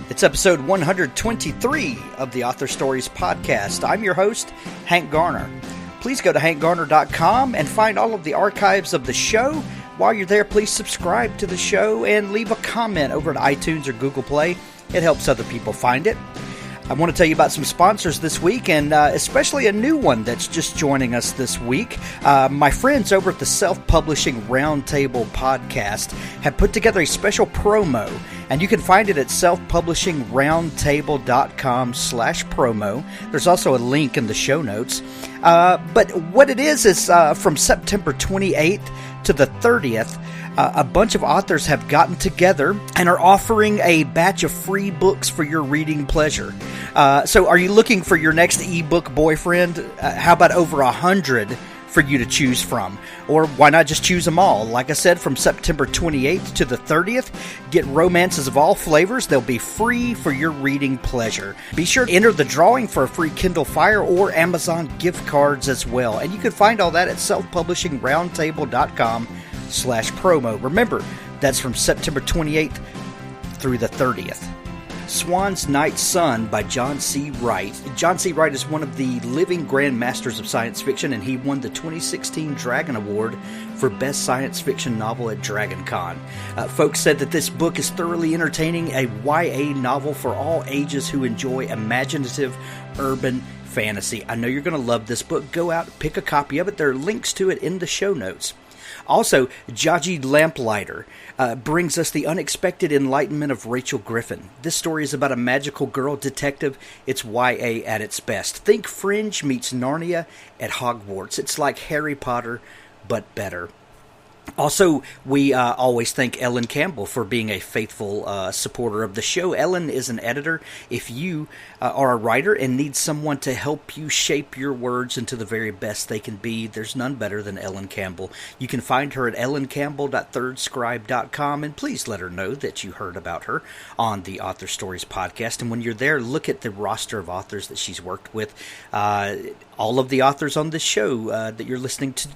It's episode 123 of the Author Stories podcast. I'm your host, Hank Garner. Please go to hankgarner.com and find all of the archives of the show. While you're there, please subscribe to the show and leave a comment over at iTunes or Google Play. It helps other people find it. I want to tell you about some sponsors this week, and especially a new one that's just joining us this week. My friends over at the Self-Publishing Roundtable podcast have put together a special promo, and you can find it at selfpublishingroundtable.com/promo. There's also a link in the show notes. But what it is from September 28th to the 30th, a bunch of authors have gotten together and are offering a batch of free books for your reading pleasure. So are you looking for your next ebook boyfriend? How about over 100 for you to choose from? Or why not just choose them all? Like I said, from September 28th to the 30th, get romances of all flavors. They'll be free for your reading pleasure. Be sure to enter the drawing for a free Kindle Fire or Amazon gift cards as well. And you can find all that at selfpublishingroundtable.com/promo. Remember, that's from September 28th through the 30th. Swan's Night Sun by John C. Wright. John C. Wright is one of the living grandmasters of science fiction, and he won the 2016 Dragon Award for Best Science Fiction Novel at DragonCon. Folks said that this book is thoroughly entertaining, a YA novel for all ages who enjoy imaginative urban fantasy. I know you're going to love this book. Go out, pick a copy of it. There are links to it in the show notes. Also, Jaji Lamplighter brings us the unexpected enlightenment of Rachel Griffin. This story is about a magical girl detective. It's YA at its best. Think Fringe meets Narnia at Hogwarts. It's like Harry Potter, but better. Also, we always thank Ellen Campbell for being a faithful supporter of the show. Ellen is an editor. If you are a writer and need someone to help you shape your words into the very best they can be, there's none better than Ellen Campbell. You can find her at ellencampbell.thirdscribe.com, and please let her know that you heard about her on the Author Stories podcast. And when you're there, look at the roster of authors that she's worked with. All of the authors on this show that you're listening to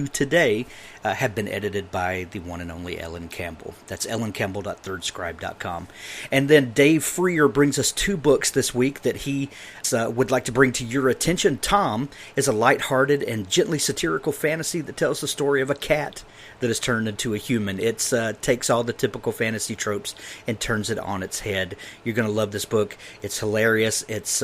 today have been edited by the one and only Ellen Campbell. That's ellencampbell.thirdscribe.com. And then Dave Freer brings us two books this week that he would like to bring to your attention. Tom is a lighthearted and gently satirical fantasy that tells the story of a cat that is turned into a human. It takes all the typical fantasy tropes and turns it on its head. You're going to love this book. It's hilarious. It's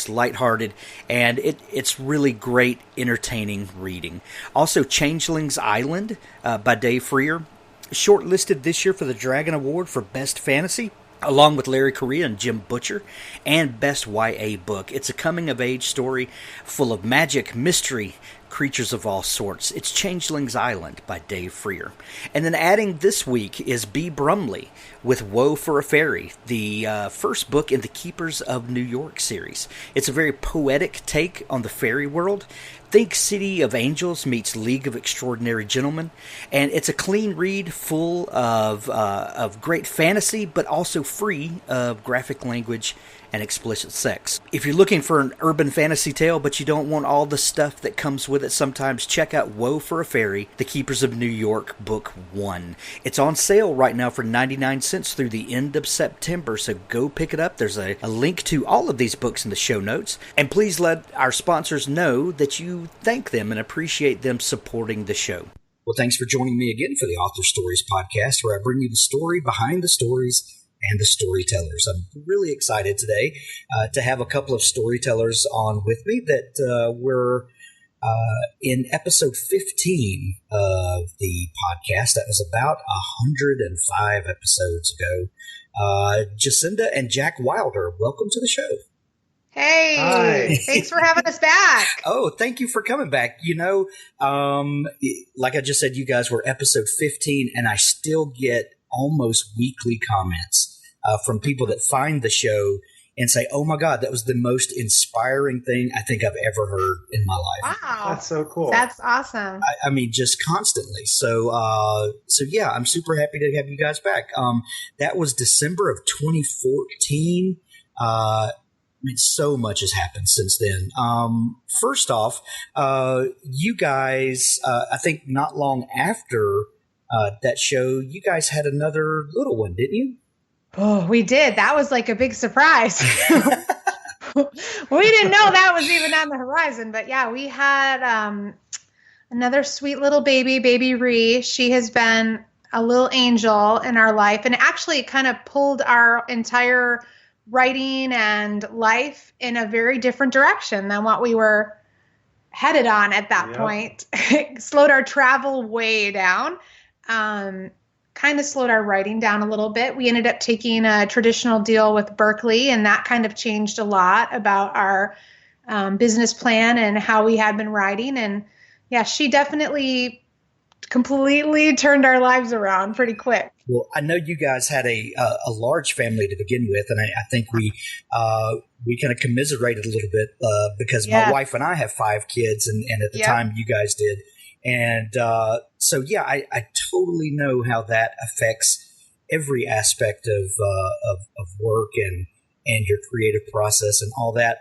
lighthearted, and it's really great, entertaining reading. Also, Changelings Island by Dave Freer, shortlisted this year for the Dragon Award for Best Fantasy, along with Larry Correia and Jim Butcher, and Best YA Book. It's a coming-of-age story full of magic, mystery, creatures of all sorts. It's Changelings Island by Dave Freer. And then adding this week is B. Brumley with Woe for a Fairy, the first book in the Keepers of New York series. It's a very poetic take on the fairy world. Think City of Angels meets League of Extraordinary Gentlemen, and it's a clean read full of great fantasy, but also free of graphic language and explicit sex. If you're looking for an urban fantasy tale, but you don't want all the stuff that comes with it sometimes, check out Woe for a Fairy, The Keepers of New York, Book 1. It's on sale right now for 99 cents through the end of September, so go pick it up. There's a link to all of these books in the show notes. And please let our sponsors know that you thank them and appreciate them supporting the show. Well, thanks for joining me again for the Author Stories podcast, where I bring you the story behind the stories and the storytellers. I'm really excited today to have a couple of storytellers on with me that were in episode 15 of the podcast. That was about 105 episodes ago. Jasinda and Jack Wilder, welcome to the show. Hey, hi. Thanks for having us back. Oh, thank you for coming back. You know, like I just said, you guys were episode 15, and I still get almost weekly comments from people that find the show and say, oh my God, that was the most inspiring thing I think I've ever heard in my life. Wow. That's so cool. That's awesome. I mean, just constantly. So yeah, I'm super happy to have you guys back. That was December of 2014. I mean, so much has happened since then. First off, you guys, I think not long after that show, you guys had another little one, didn't you? Oh, we did. That was like a big surprise. We didn't know that was even on the horizon, but yeah, we had another sweet little baby Ree. She has been a little angel in our life, and actually kind of pulled our entire writing and life in a very different direction than what we were headed on at that point. Slowed our travel way down. Kind of slowed our writing down a little bit. We ended up taking a traditional deal with Berkeley, and that kind of changed a lot about our business plan and how we had been writing. And yeah, she definitely completely turned our lives around pretty quick. Well, I know you guys had a large family to begin with, and I think we kind of commiserated a little bit because my wife and I have 5 kids, and at the time you guys did. And so, yeah, I totally know how that affects every aspect of work and your creative process and all that.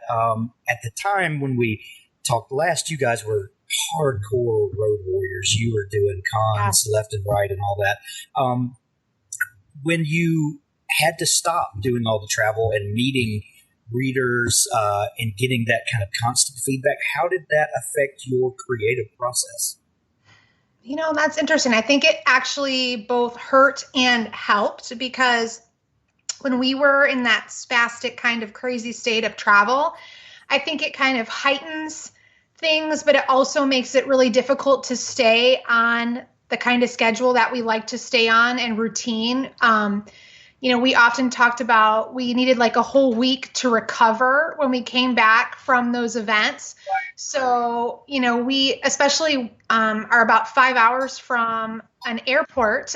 At the time when we talked last, you guys were hardcore road warriors. You were doing cons left and right and all that. When you had to stop doing all the travel and meeting readers and getting that kind of constant feedback, how did that affect your creative process? You know, that's interesting. I think it actually both hurt and helped, because when we were in that spastic kind of crazy state of travel, I think it kind of heightens things, but it also makes it really difficult to stay on the kind of schedule that we like to stay on and routine. You know, we often talked about we needed like a whole week to recover when we came back from those events. So, you know, we especially are about 5 hours from an airport.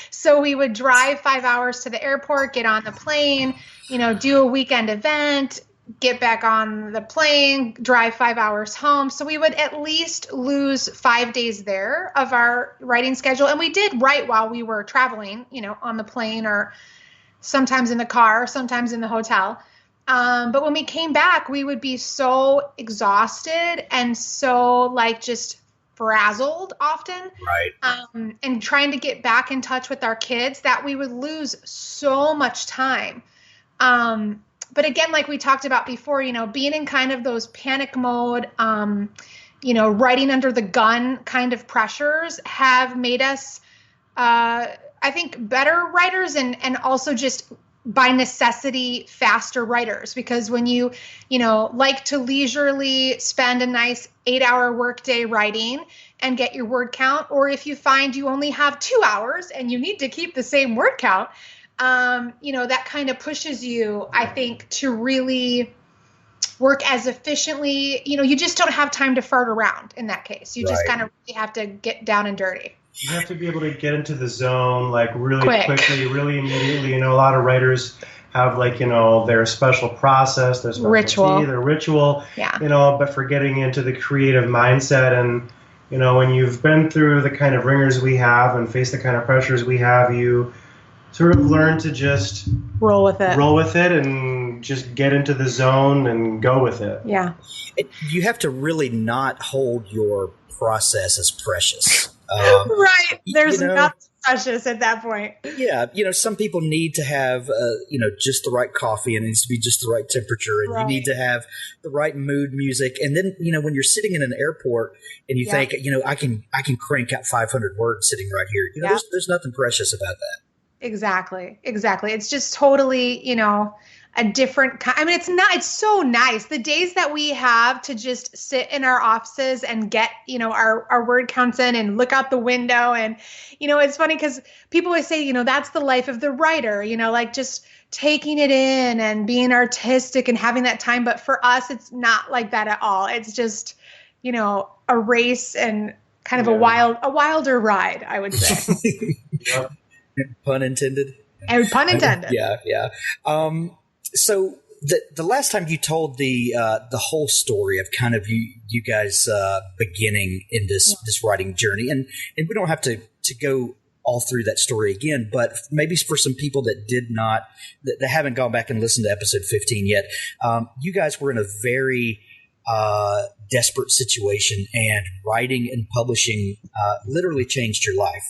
So we would drive 5 hours to the airport, get on the plane, you know, do a weekend event, get back on the plane, drive 5 hours home. So we would at least lose 5 days there of our writing schedule. And we did write while we were traveling, you know, on the plane or sometimes in the car, sometimes in the hotel. But when we came back, we would be so exhausted and so like just frazzled often. Right. And trying to get back in touch with our kids that we would lose so much time. But again, like we talked about before, you know, being in kind of those panic mode, you know, writing under the gun kind of pressures have made us, I think, better writers and also just by necessity faster writers. Because when you know, like to leisurely spend a nice 8-hour workday writing and get your word count, or if you find you only have 2 hours and you need to keep the same word count, you know, that kind of pushes you, I think, to really work as efficiently. You know, you just don't have time to fart around in that case. You just kind of really have to get down and dirty. You have to be able to get into the zone like really quickly, really immediately. You know, a lot of writers have like, you know, their special process, their special ritual, their ritual, you know, but for getting into the creative mindset. And, you know, when you've been through the kind of ringers we have and face the kind of pressures we have, you sort of learn to just roll with it and just get into the zone and go with it. Yeah. You have to really not hold your process as precious. Right. There's nothing precious at that point. Yeah. You know, some people need to have, you know, just the right coffee, and it needs to be just the right temperature, and you need to have the right mood music. And then, you know, when you're sitting in an airport and you think, you know, I can crank out 500 words sitting right here. You know, there's nothing precious about that. Exactly. It's just totally, you know, a different kind. I mean, it's so nice. The days that we have to just sit in our offices and get, you know, our word counts in and look out the window. And, you know, it's funny because people always say, you know, that's the life of the writer, you know, like just taking it in and being artistic and having that time. But for us, it's not like that at all. It's just, you know, a race and kind of a wilder ride, I would say. Yep. Pun intended. And pun intended. Yeah. So the last time you told the whole story of kind of you guys beginning in this writing journey, and we don't have to go all through that story again, but maybe for some people that that haven't gone back and listened to episode 15 yet, you guys were in a very desperate situation, and writing and publishing literally changed your life.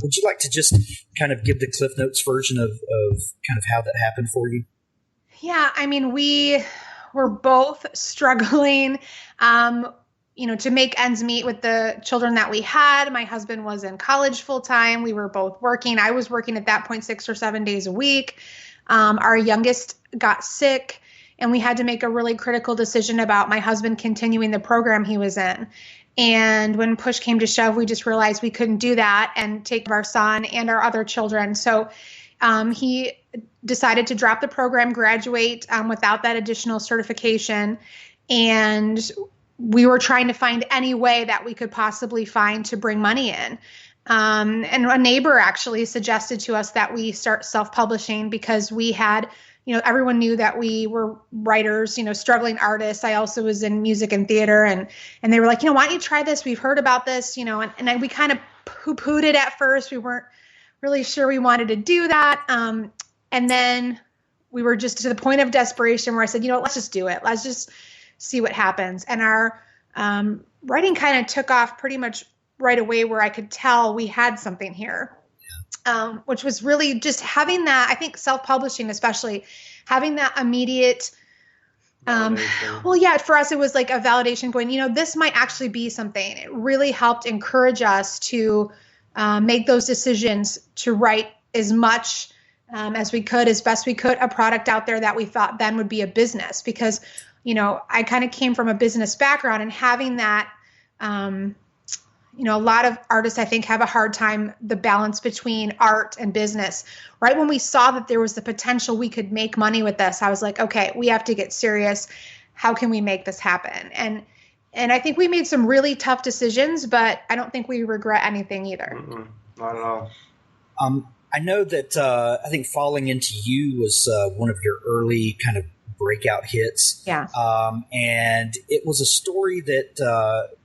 Would you like to just kind of give the Cliff Notes version of kind of how that happened for you? Yeah, I mean, we were both struggling, to make ends meet with the children that we had. My husband was in college full time. We were both working. I was working at that point 6 or 7 days a week. Our youngest got sick, and we had to make a really critical decision about my husband continuing the program he was in. And when push came to shove, we just realized we couldn't do that and take care of our son and our other children. So he decided to drop the program, graduate without that additional certification. And we were trying to find any way that we could possibly find to bring money in. And a neighbor actually suggested to us that we start self-publishing because we had, everyone knew that we were writers, struggling artists. I also was in music and theater, and they were like, why don't you try this? We've heard about this, and we kind of poo-pooed it at first. We weren't really sure we wanted to do that. And then we were just to the point of desperation where I said, let's just do it. Let's just see what happens. And our writing kind of took off pretty much right away, where I could tell we had something here, which was really just having that, I think self-publishing, especially having that immediate, for us, it was like a validation going, this might actually be something. It really helped encourage us to make those decisions to write as much as we could, as best we could, a product out there that we thought then would be a business. Because, I kind of came from a business background, and having that, a lot of artists, I think, have a hard time, the balance between art and business. Right when we saw that there was the potential we could make money with this, I was like, okay, we have to get serious. How can we make this happen? And I think we made some really tough decisions, but I don't think we regret anything either. Not at all. I know that I think Falling Into You was one of your early kind of breakout hits. Yeah. And it was a story that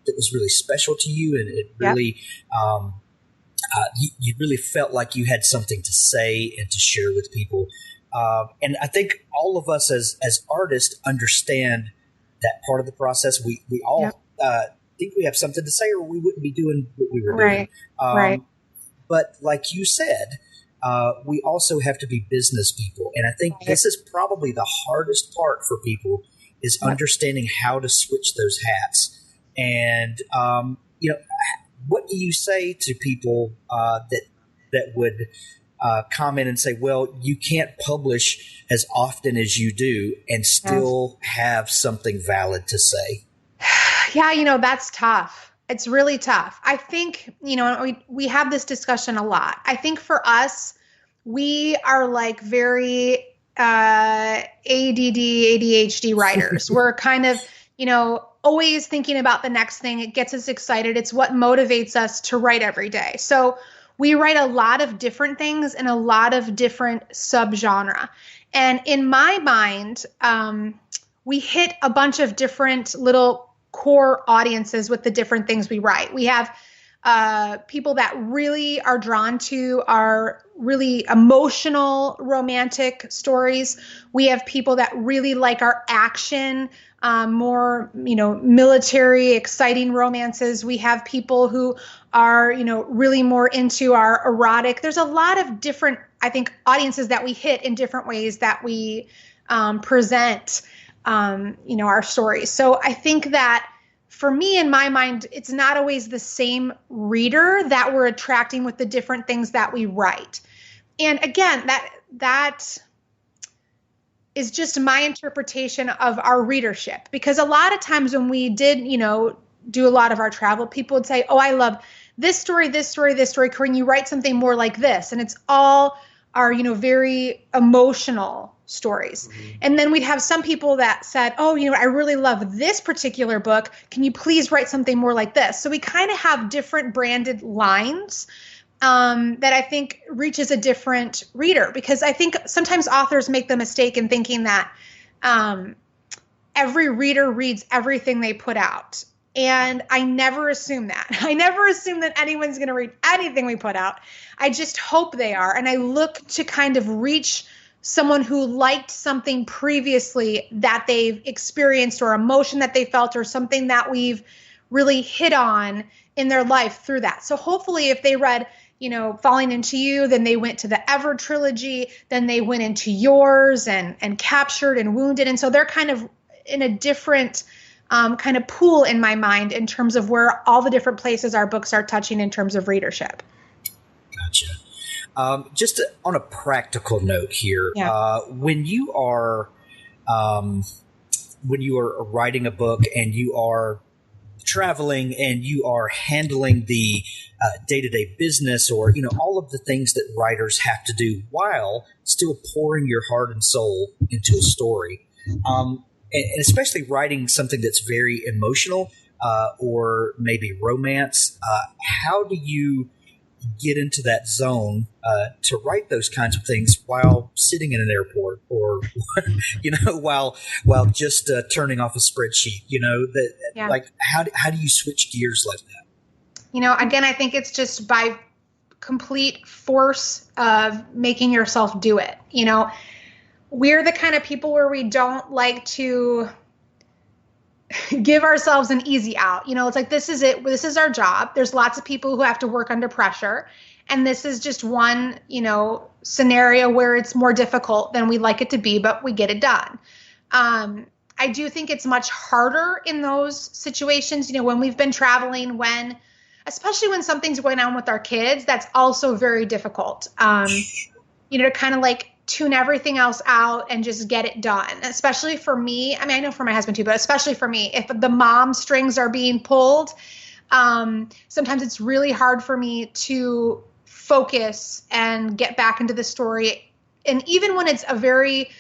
was really special to you, and it really you really felt like you had something to say and to share with people. And I think all of us as artists understand that part of the process. We all think we have something to say, or we wouldn't be doing what we were doing. Right. But like you said, we also have to be business people. And I think this is probably the hardest part for people, is understanding how to switch those hats. And, what do you say to people that would comment and say, well, you can't publish as often as you do and still have something valid to say? Yeah, that's tough. It's really tough. I think, we have this discussion a lot. I think for us, we are like very ADD, ADHD writers. We're kind of, always thinking about the next thing. It gets us excited. It's what motivates us to write every day. So we write a lot of different things in a lot of different subgenre. And in my mind, we hit a bunch of different little core audiences with the different things we write. We have people that really are drawn to our really emotional romantic stories. We have people that really like our action, more, military, exciting romances. We have people who are, really more into our erotic. There's a lot of different, I think, audiences that we hit in different ways that we present, our stories. So I think that for me, in my mind, it's not always the same reader that we're attracting with the different things that we write. And again, that is just my interpretation of our readership, because a lot of times when we did, do a lot of our travel, people would say, oh, I love this story, this story, this story. Can you write something more like this? And it's all our, very emotional stories. Mm-hmm. And then we'd have some people that said, oh, I really love this particular book. Can you please write something more like this? So we kind of have different branded lines that I think reaches a different reader, because I think sometimes authors make the mistake in thinking that every reader reads everything they put out. And I never assume that. I never assume that anyone's going to read anything we put out. I just hope they are. And I look to kind of reach someone who liked something previously that they've experienced, or emotion that they felt, or something that we've really hit on in their life through that. So hopefully if they read, Falling Into You, then they went to the Ever trilogy, then they went into yours and Captured and Wounded. And so they're kind of in a different kind of pool in my mind in terms of where all the different places our books are touching in terms of readership. Gotcha. Just on a practical note here, when you are writing a book and you are traveling and you are handling the day-to-day business, or all of the things that writers have to do while still pouring your heart and soul into a story, and especially writing something that's very emotional or maybe romance, how do you get into that zone to write those kinds of things while sitting in an airport, or while just turning off a spreadsheet? Like how do you switch gears like that? Again, I think it's just by complete force of making yourself do it. We're the kind of people where we don't like to give ourselves an easy out. It's like, this is it. This is our job. There's lots of people who have to work under pressure. And this is just one, scenario where it's more difficult than we'd like it to be, but we get it done. I do think it's much harder in those situations, when we've been traveling, especially when something's going on with our kids, that's also very difficult. To kind of like tune everything else out and just get it done. Especially for me. I mean, I know for my husband too, but especially for me, if the mom strings are being pulled, sometimes it's really hard for me to focus and get back into the story. And even when it's a very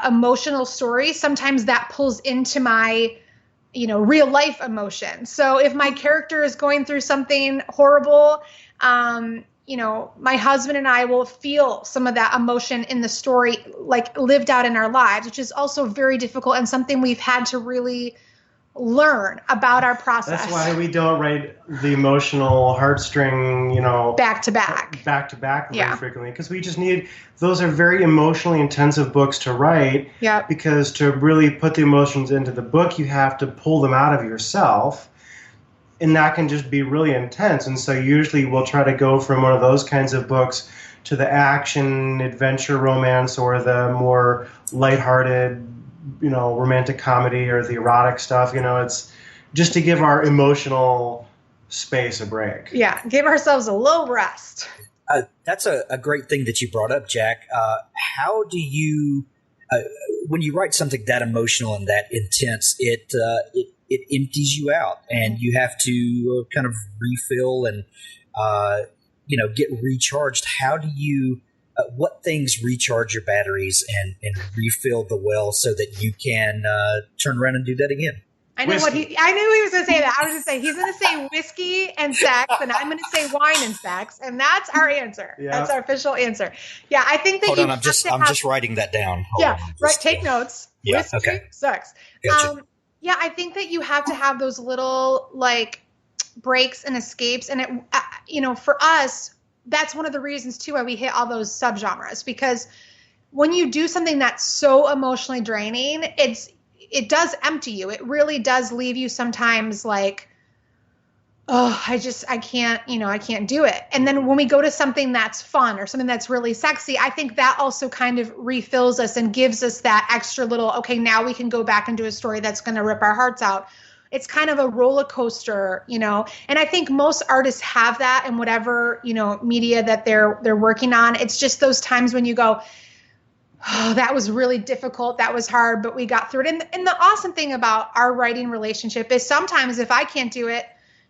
emotional story, sometimes that pulls into my, real life emotion. So if my character is going through something horrible, my husband and I will feel some of that emotion in the story, like lived out in our lives, which is also very difficult and something we've had to really learn about our process. That's why we don't write the emotional heartstring, back to back very frequently, because we just those are very emotionally intensive books to write. Yeah. Because to really put the emotions into the book, you have to pull them out of yourself. And that can just be really intense. And so usually we'll try to go from one of those kinds of books to the action, adventure, romance, or the more lighthearted, romantic comedy, or the erotic stuff. It's just to give our emotional space a break. Yeah, give ourselves a little rest. That's a great thing that you brought up, Jack. How do you, when you write something that emotional and that intense, it empties you out, and you have to kind of refill and get recharged. How do you? What things recharge your batteries and refill the well so that you can turn around and do that again? I knew he was going to say that. I was going to say he's going to say whiskey and sex, and I'm going to say wine and sex, and that's our answer. Yeah. That's our official answer. Yeah, I think that Hold on, I'm just writing that down. Right. Take notes. Yeah. Whiskey, Okay. Sex. Gotcha. Yeah, I think that you have to have those little like breaks and escapes, and it, for us, that's one of the reasons too why we hit all those subgenres, because when you do something that's so emotionally draining, it does empty you. It really does leave you sometimes like, oh, I can't do it. And then when we go to something that's fun or something that's really sexy, I think that also kind of refills us and gives us that extra little, okay, now we can go back and do a story that's going to rip our hearts out. It's kind of a roller coaster, and I think most artists have that in whatever, media that they're working on. It's just those times when you go, oh, that was really difficult. That was hard, but we got through it. And the awesome thing about our writing relationship is sometimes if I can't do it,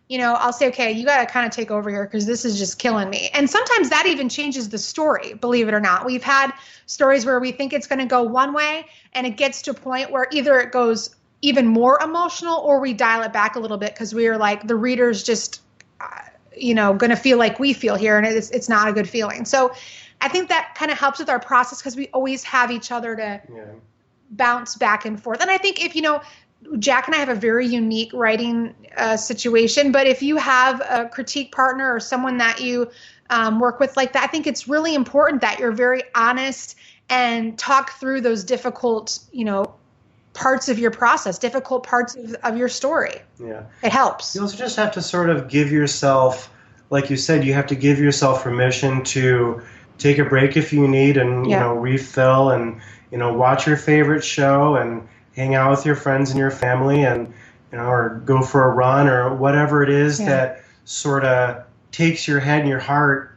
I'll say, okay, you got to kind of take over here because this is just killing me. And sometimes that even changes the story, believe it or not. We've had stories where we think it's going to go one way and it gets to a point where either it goes even more emotional or we dial it back a little bit because we are like, the reader's just, going to feel like we feel here, and it's not a good feeling. So I think that kind of helps with our process because we always have each other to bounce back and forth. And I think if, Jack and I have a very unique writing situation, but if you have a critique partner or someone that you work with like that, I think it's really important that you're very honest and talk through those difficult, parts of your process, difficult parts of your story. Yeah. It helps. You also just have to sort of give yourself, like you said, you have to give yourself permission to take a break if you need and, refill and, watch your favorite show and hang out with your friends and your family and, or go for a run or whatever it is that sort of takes your head and your heart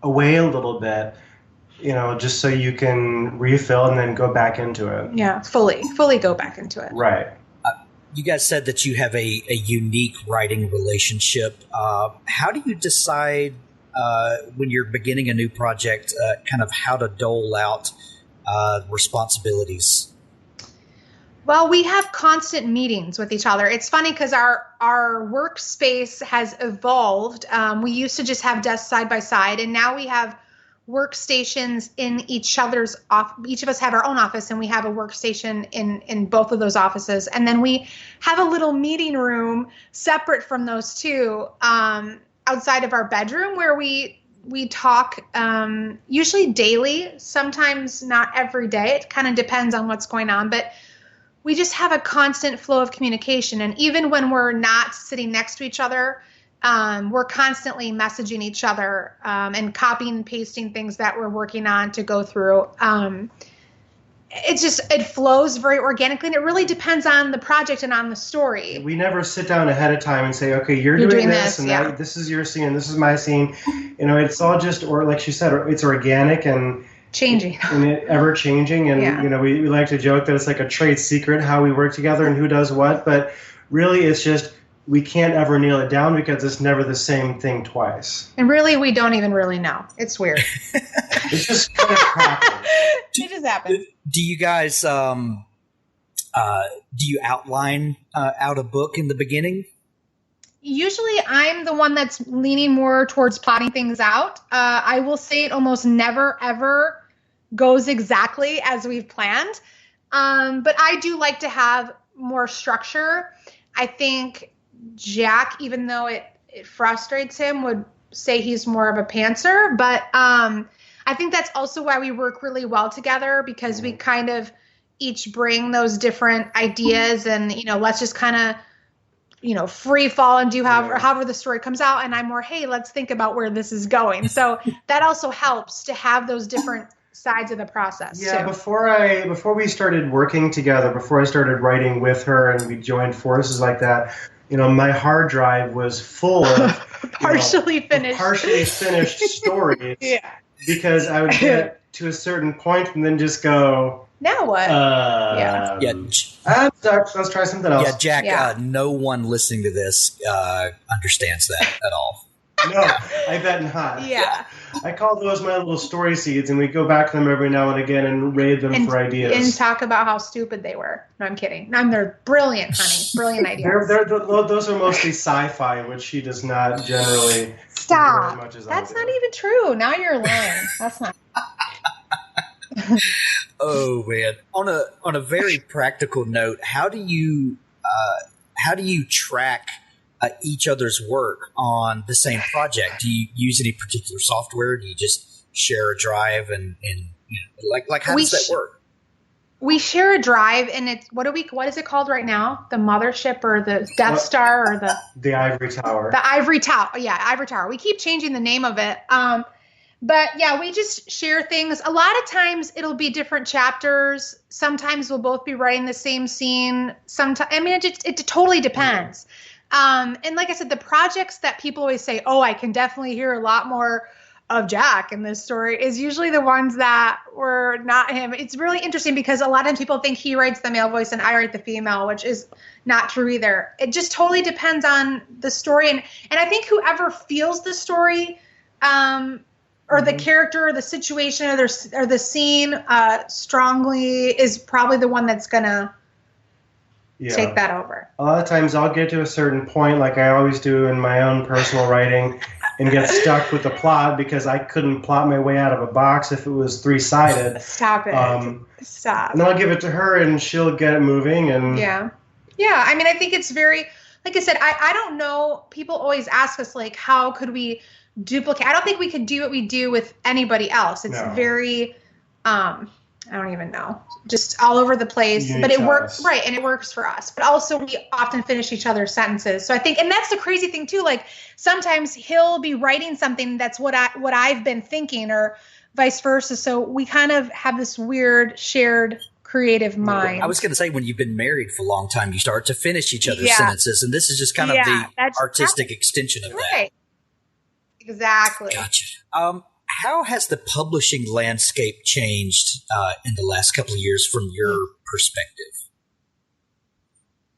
away a little bit. Just so you can refill and then go back into it. Yeah, fully go back into it. Right. You guys said that you have a unique writing relationship. How do you decide when you're beginning a new project, kind of how to dole out responsibilities? Well, we have constant meetings with each other. It's funny because our workspace has evolved. We used to just have desks side by side, and now we have workstations in each other's each of us have our own office, and we have a workstation in both of those offices. And then we have a little meeting room separate from those two, outside of our bedroom, where we talk, usually daily, sometimes not every day. It kind of depends on what's going on, but we just have a constant flow of communication. And even when we're not sitting next to each other, we're constantly messaging each other, and copying and pasting things that we're working on to go through. It flows very organically, and it really depends on the project and on the story. We never sit down ahead of time and say, okay, you're doing this and this is your scene and this is my scene. It's all just, or like she said, it's organic and changing and ever changing. And, we like to joke that it's like a trade secret how we work together and who does what. But really, it's just, we can't ever nail it down because it's never the same thing twice. And really, we don't even really know. It's weird. It's just kind of happens. It just happens. Do you guys, do you outline out a book in the beginning? Usually I'm the one that's leaning more towards plotting things out. I will say it almost never, ever goes exactly as we've planned. But I do like to have more structure. I think Jack, even though it frustrates him, would say he's more of a pantser. But I think that's also why we work really well together, because we kind of each bring those different ideas and, let's just kind of, free fall and do however the story comes out. And I'm more, hey, let's think about where this is going. So that also helps to have those different sides of the process. Yeah, too. Before we started working together, before I started writing with her and we joined forces like that, my hard drive was full of partially finished stories. Yeah. Because I would get to a certain point and then just go, now what? I'm stuck. Let's try something else. Yeah, Jack, no one listening to this understands that at all. No, I bet not. Yeah. I call those my little story seeds, and we go back to them every now and again and raid them for ideas. And talk about how stupid they were. No, I'm kidding. They're brilliant, honey. Brilliant ideas. Those are mostly sci-fi, which she does not generally Stop. as much as That's I do. not even true. Now you're lying. That's not. Oh man! On a very practical note, how do you track each other's work on the same project? Do you use any particular software? Do you just share a drive and like how does that work? We share a drive, and it's what is it called right now? The Mothership or the Death Star or the Ivory Tower. The Ivory Tower. Yeah, Ivory Tower. We keep changing the name of it. But yeah, we just share things. A lot of times it'll be different chapters. Sometimes we'll both be writing the same scene. Sometimes, it totally depends. And like I said, the projects that people always say, oh, I can definitely hear a lot more of Jack in this story, is usually the ones that were not him. It's really interesting because a lot of times people think he writes the male voice and I write the female, which is not true either. It just totally depends on the story. And I think whoever feels the story, or the character or the situation or the scene strongly is probably the one that's going to take that over. A lot of times I'll get to a certain point, like I always do in my own personal writing, and get stuck with the plot because I couldn't plot my way out of a box if it was three-sided. Stop it. Stop. And then I'll give it to her and she'll get it moving. And Yeah. I think it's very, like I said, I don't know. People always ask us, like, how could we duplicate? I don't think we could do what we do with anybody else. It's very I don't even know, just all over the place, but it works, right? And it works for us. But also we often finish each other's sentences. So I think, and that's the crazy thing too, like sometimes he'll be writing something that's what I've been thinking, or vice versa. So we kind of have this weird shared creative mind. I was going to say, when you've been married for a long time, you start to finish each other's sentences, and this is just kind of the artistic extension of that. Exactly. Gotcha. How has the publishing landscape changed in the last couple of years from your perspective?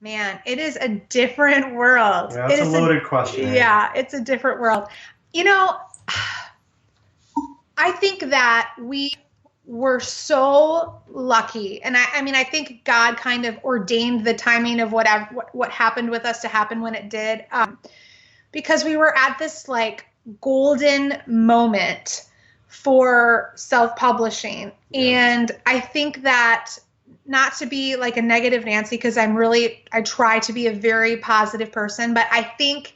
Man, it is a different world. Yeah, that's a loaded question. Yeah, it's a different world. You know, I think that we were so lucky. And I mean, I think God kind of ordained the timing of what happened with us to happen when it did. Because we were at this like golden moment for self-publishing. And I think that, not to be like a negative Nancy, because I try to be a very positive person, but I think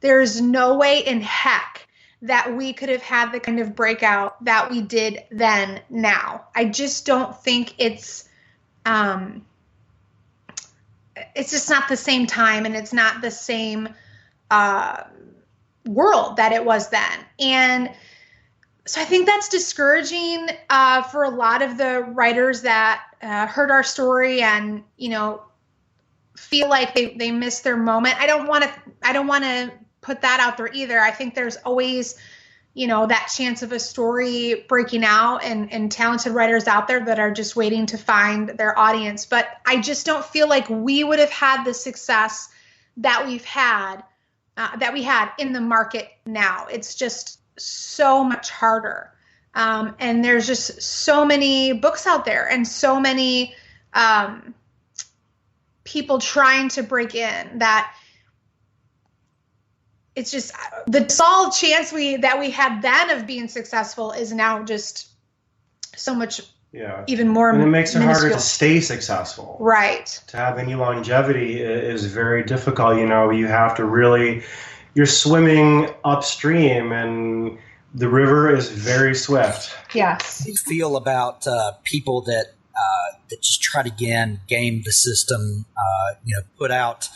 there's no way in heck that we could have had the kind of breakout that we did then now. I just don't think it's just not the same time, and it's not the same world that it was then. And so I think that's discouraging for a lot of the writers that heard our story and, you know, feel like they missed their moment. I don't want to put that out there either. I think there's always, you know, that chance of a story breaking out, and talented writers out there that are just waiting to find their audience. But I just don't feel like we would have had the success that we had in the market now. It's just so much harder. And there's just so many books out there, and so many people trying to break in, that it's just the small chance that we had then of being successful is now just so much even more. And it makes it harder to stay successful. Right. To have any longevity is very difficult. You know, you have to really, you're swimming upstream, and the river is very swift. Yes. How do you feel about people that just try to game the system, put out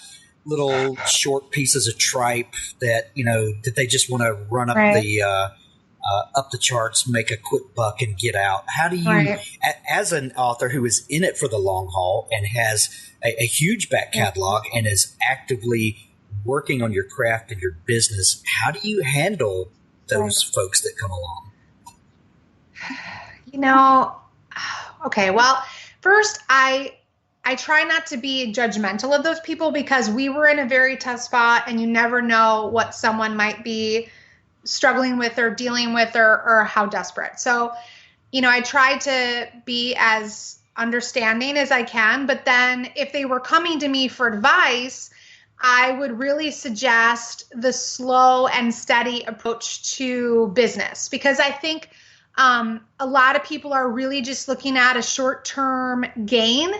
little short pieces of tripe that, that they just want to run up up the charts, make a quick buck, and get out? How do you, as an author who is in it for the long haul and has a huge back catalog and is actively working on your craft and your business, how do you handle those folks that come along? Okay, well, first I try not to be judgmental of those people, because we were in a very tough spot, and you never know what someone might be struggling with or dealing with, or how desperate. So, I try to be as understanding as I can, but then if they were coming to me for advice, I would really suggest the slow and steady approach to business, because I think a lot of people are really just looking at a short-term gain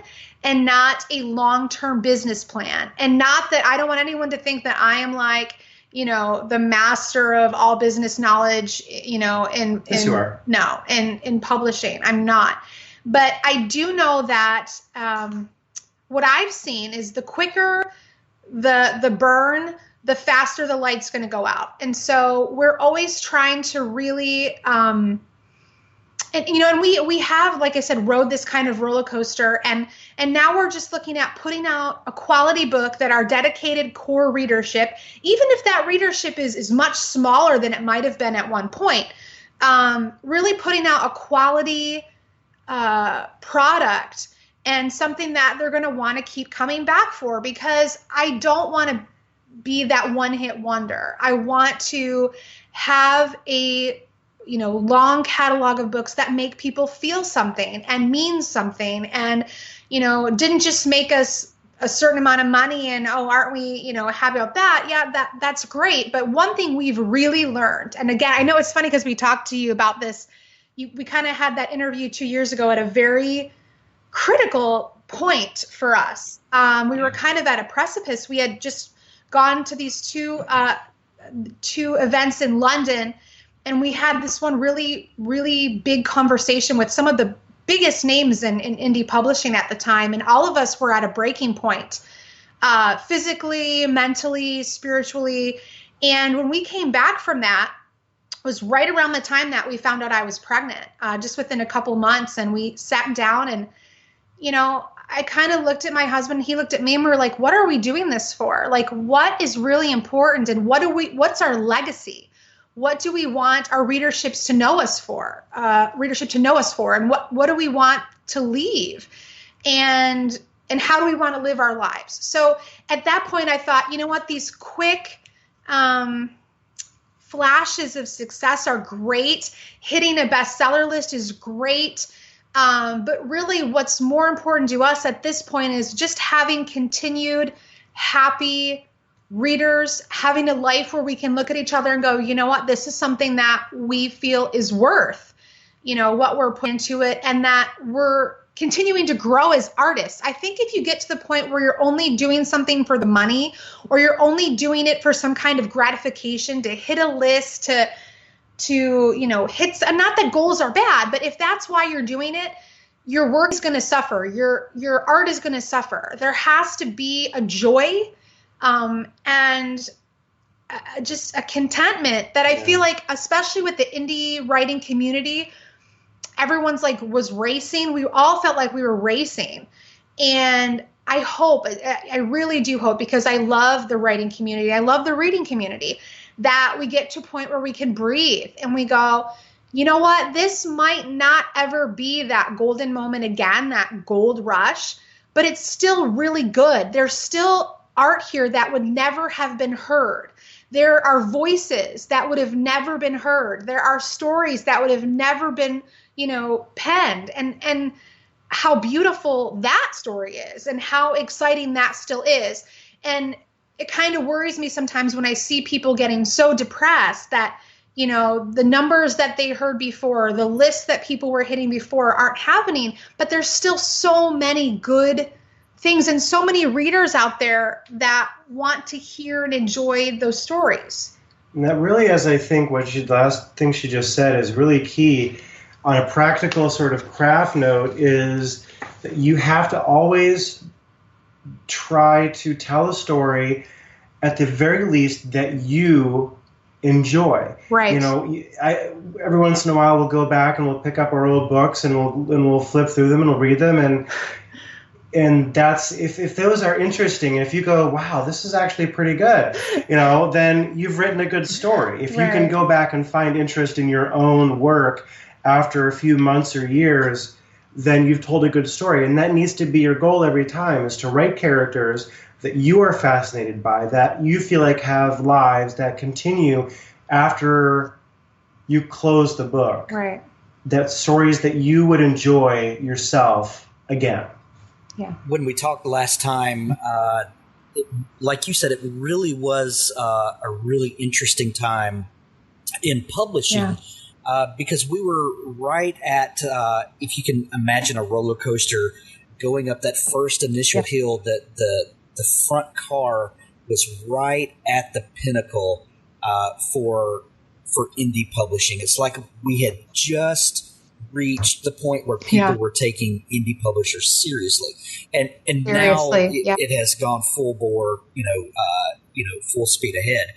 and not a long-term business plan. And not that I don't want anyone to think that I am like, the master of all business knowledge, Yes, you are. No, in publishing. I'm not. But I do know that what I've seen is the quicker the burn, the faster the light's going to go out. And so we're always trying to really, and we have, like I said, rode this kind of roller coaster, and now we're just looking at putting out a quality book that our dedicated core readership, even if that readership is much smaller than it might have been at one point, really putting out a quality product, and something that they're going to want to keep coming back for, because I don't want to be that one-hit wonder. I want to have a long catalog of books that make people feel something and mean something, and didn't just make us a certain amount of money and aren't we happy about that? Yeah, that's great. But one thing we've really learned, and again, I know it's funny because we talked to you about this, we kind of had that interview 2 years ago at a very critical point for us. We were kind of at a precipice. We had just gone to these two events in London, And we had this one really, really big conversation with some of the biggest names in indie publishing at the time. And all of us were at a breaking point, physically, mentally, spiritually. And when we came back from that, it was right around the time that we found out I was pregnant, just within a couple months. And we sat down and, I kind of looked at my husband, he looked at me, and we were like, what are we doing this for? Like, what is really important? And what's our legacy? What do we want our readership to know us for? And what do we want to leave? And how do we want to live our lives? So at that point, I thought, you know what, these quick flashes of success are great. Hitting a bestseller list is great. But really what's more important to us at this point is just having continued happy readers, having a life where we can look at each other and go, you know what, this is something that we feel is worth, what we're putting into it, and that we're continuing to grow as artists. I think if you get to the point where you're only doing something for the money, or you're only doing it for some kind of gratification, to hit a list, to hit, and not that goals are bad, but if that's why you're doing it, your work is going to suffer. Your art is going to suffer. There has to be a joy, and just a contentment that I feel like, especially with the indie writing community, everyone's was racing. We all felt like we were racing. And I really do hope, because I love the writing community, I love the reading community, that we get to a point where we can breathe and we go, you know what, this might not ever be that golden moment again, that gold rush, but it's still really good. There's still art here that would never have been heard. There are voices that would have never been heard. There are stories that would have never been, penned. And how beautiful that story is, and how exciting that still is. And it kind of worries me sometimes when I see people getting so depressed that, the numbers that they heard before, the lists that people were hitting before aren't happening, but there's still so many good things and so many readers out there that want to hear and enjoy those stories. And that really is, I think, the last thing she just said is really key on a practical sort of craft note, is that you have to always try to tell a story at the very least that you enjoy. Right. Every once in a while we'll go back and we'll pick up our old books and we'll flip through them and we'll read them, and that's if those are interesting, and if you go, wow, this is actually pretty good, then you've written a good story. If you can go back and find interest in your own work after a few months or years, then you've told a good story. And that needs to be your goal every time, is to write characters that you are fascinated by, that you feel like have lives that continue after you close the book. Right. That stories that you would enjoy yourself again. Yeah. When we talked last time, like you said, it really was a really interesting time in publishing. Yeah. Because we were right at, if you can imagine a roller coaster going up that first initial hill, that the front car was right at the pinnacle for indie publishing. It's like we had just reached the point where people were taking indie publishers seriously, and now it has gone full bore, full speed ahead,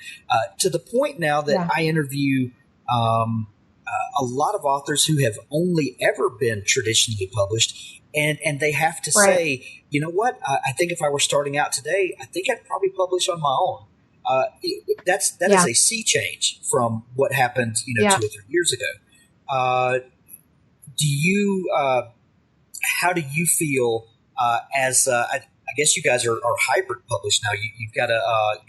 to the point now that I interview a lot of authors who have only ever been traditionally published, and they have to say, you know what, I think if I were starting out today, I think I'd probably publish on my own. That is a sea change from what happened, 2 or 3 years ago. How do you feel as I guess you guys are hybrid published now. You've got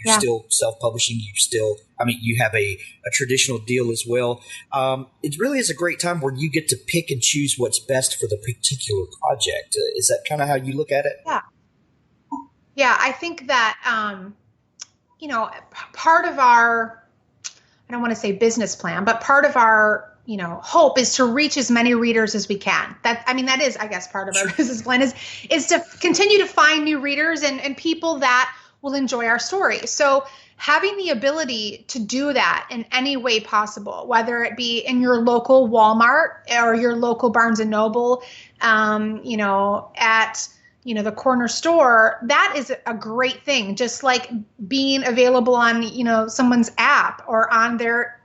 you're still self-publishing. You have a traditional deal as well. It really is a great time where you get to pick and choose what's best for the particular project. Is that kind of how you look at it? Yeah. Yeah, I think that, part of our, I don't want to say business plan, but part of our, hope is to reach as many readers as we can. That is, I guess, part of our business plan is to continue to find new readers and people that will enjoy our story. So having the ability to do that in any way possible, whether it be in your local Walmart or your local Barnes and Noble, at the corner store, that is a great thing. Just like being available on, someone's app or on their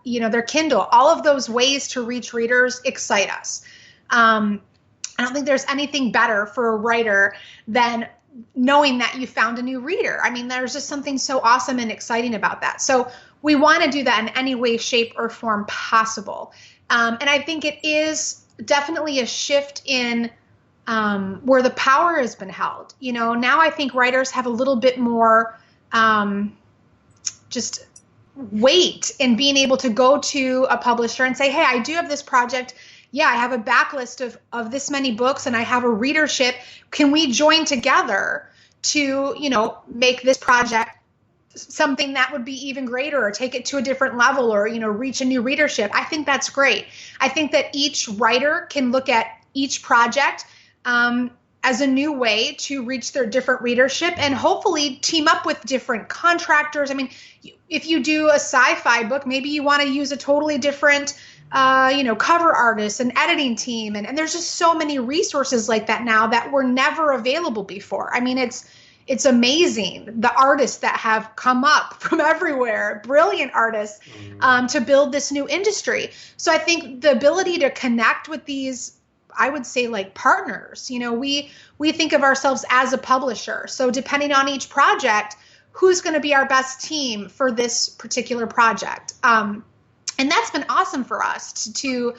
Kindle, all of those ways to reach readers excite us. I don't think there's anything better for a writer than knowing that you found a new reader. I mean, there's just something so awesome and exciting about that. So we want to do that in any way, shape, or form possible. And I think it is definitely a shift in where the power has been held. Now I think writers have a little bit more just weight in being able to go to a publisher and say, hey, I do have this project. Yeah, I have a backlist of this many books and I have a readership. Can we join together to, make this project something that would be even greater, or take it to a different level, or, reach a new readership? I think that's great. I think that each writer can look at each project as a new way to reach their different readership and hopefully team up with different contractors. I mean, if you do a sci-fi book, maybe you want to use a totally different cover artist and editing team. And there's just so many resources like that now that were never available before. I mean, it's amazing, the artists that have come up from everywhere, brilliant artists, to build this new industry. So I think the ability to connect with these, I would say, like partners, we think of ourselves as a publisher. So depending on each project, who's going to be our best team for this particular project? And that's been awesome for us to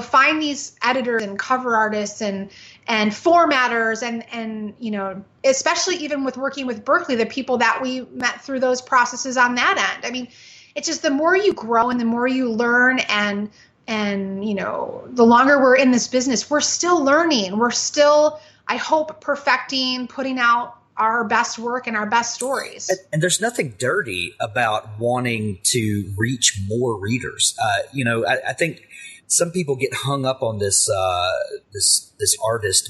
find these editors and cover artists and formatters and especially even with working with Berkley, the people that we met through those processes on that end. I mean, it's just the more you grow and the more you learn and the longer we're in this business, we're still learning. We're still, I hope, perfecting, putting out our best work and our best stories. And there's nothing dirty about wanting to reach more readers. I think some people get hung up on this artist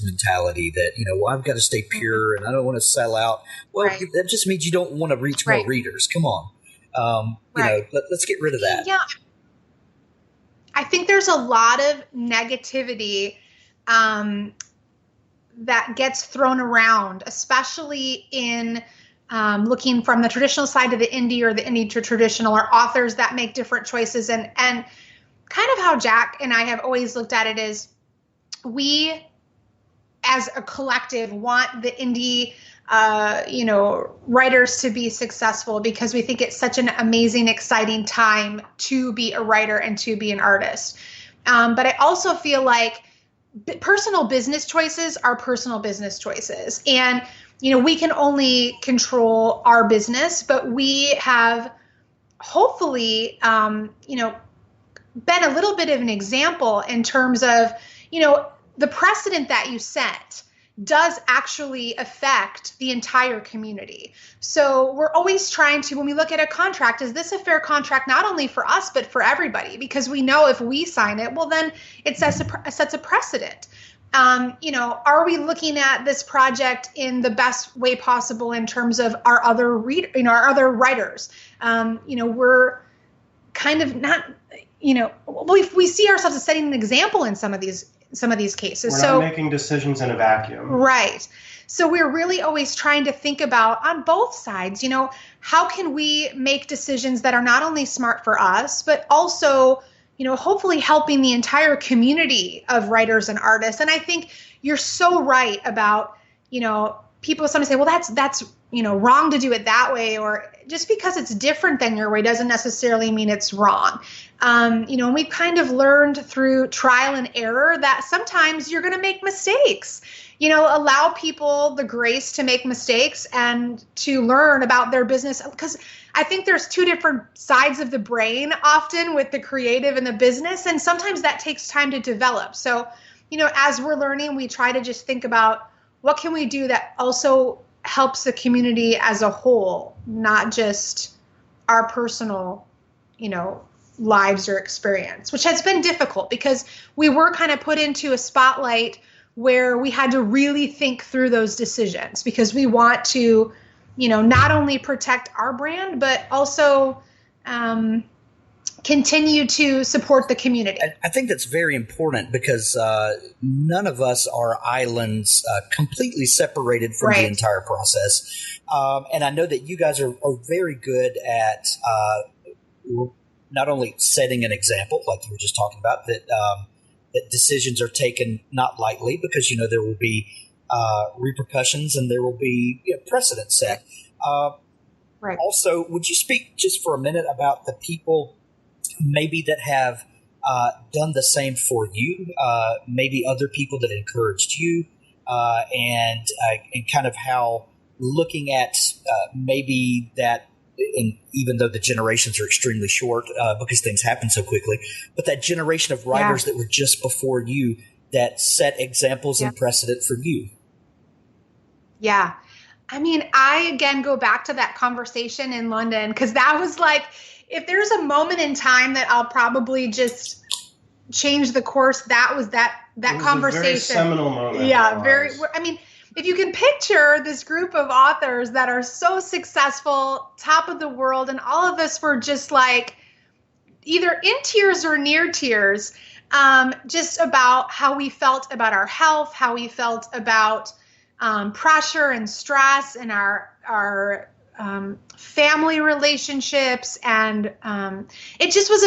mentality that, I've got to stay pure and I don't want to sell out. Well, right. That just means you don't want to reach more readers. Come on. Let's get rid of that. Yeah. I think there's a lot of negativity that gets thrown around, especially in looking from the traditional side to the indie, or the indie to traditional, or authors that make different choices. And kind of how Jack and I have always looked at it is, we as a collective want the indie writers to be successful, because we think it's such an amazing, exciting time to be a writer and to be an artist. But I also feel like personal business choices are personal business choices. And, we can only control our business, but we have hopefully, been a little bit of an example in terms of, the precedent that you set does actually affect the entire community. So we're always trying to, when we look at a contract, is this a fair contract, not only for us, but for everybody? Because we know if we sign it, well, then it sets a precedent. Are we looking at this project in the best way possible in terms of our other our other writers? We're kind of not, we see ourselves as setting an example in some of these cases. We're not making decisions in a vacuum. Right. So we're really always trying to think about, on both sides, how can we make decisions that are not only smart for us, but also, hopefully helping the entire community of writers and artists. And I think you're so right about, people sometimes say, well, that's wrong to do it that way, or just because it's different than your way doesn't necessarily mean it's wrong. And we've kind of learned through trial and error that sometimes you're going to make mistakes. Allow people the grace to make mistakes and to learn about their business, because I think there's two different sides of the brain often with the creative and the business, and sometimes that takes time to develop. So, as we're learning, we try to just think about what can we do that also helps the community as a whole, not just our personal, lives or experience, which has been difficult because we were kind of put into a spotlight where we had to really think through those decisions, because we want to, not only protect our brand, but also continue to support the community. I think that's very important because none of us are islands completely separated from the entire process. And I know that you guys are very good at not only setting an example, like you were just talking about, that decisions are taken not lightly because, there will be repercussions and there will be precedent set. Right. Also, would you speak just for a minute about the people maybe that have done the same for you, maybe other people that encouraged you, and kind of how looking at maybe that, and even though the generations are extremely short because things happen so quickly, but that generation of writers that were just before you that set examples and precedent for you. Yeah. I mean, I again go back to that conversation in London because that was like, if there's a moment in time that I'll probably just change the course, that was that conversation. A very seminal moment. Yeah, I mean, if you can picture this group of authors that are so successful, top of the world, and all of us were just like either in tears or near tears, just about how we felt about our health, how we felt about pressure and stress and our family relationships. And it just was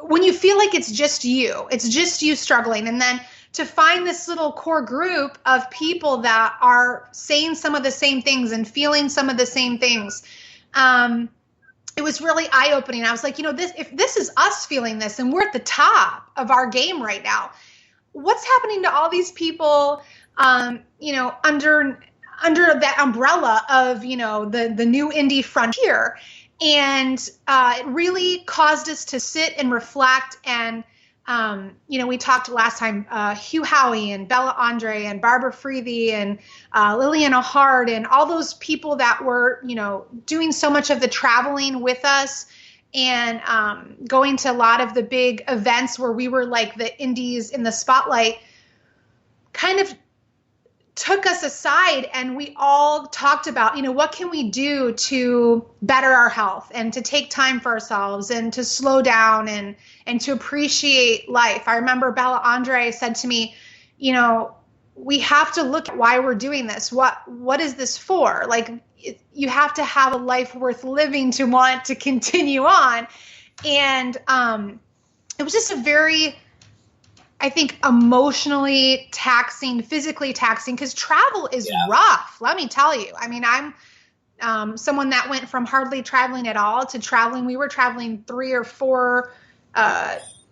when you feel like it's just you struggling. And then to find this little core group of people that are saying some of the same things and feeling some of the same things, it was really eye-opening. I was like, if this is us feeling this and we're at the top of our game right now, what's happening to all these people, under that umbrella of, the new indie frontier? And it really caused us to sit and reflect. And, we talked last time, Hugh Howey and Bella Andre and Barbara Freethy and Liliana Hard and all those people that were, doing so much of the traveling with us and going to a lot of the big events where we were like the indies in the spotlight, kind of took us aside and we all talked about, what can we do to better our health and to take time for ourselves and to slow down and to appreciate life. I remember Bella Andre said to me, we have to look at why we're doing this. What is this for? Like, you have to have a life worth living to want to continue on. And it was just a very, I think, emotionally taxing, physically taxing, because travel is rough. Let me tell you. I mean, I'm someone that went from hardly traveling at all to traveling. We were traveling 3 or 4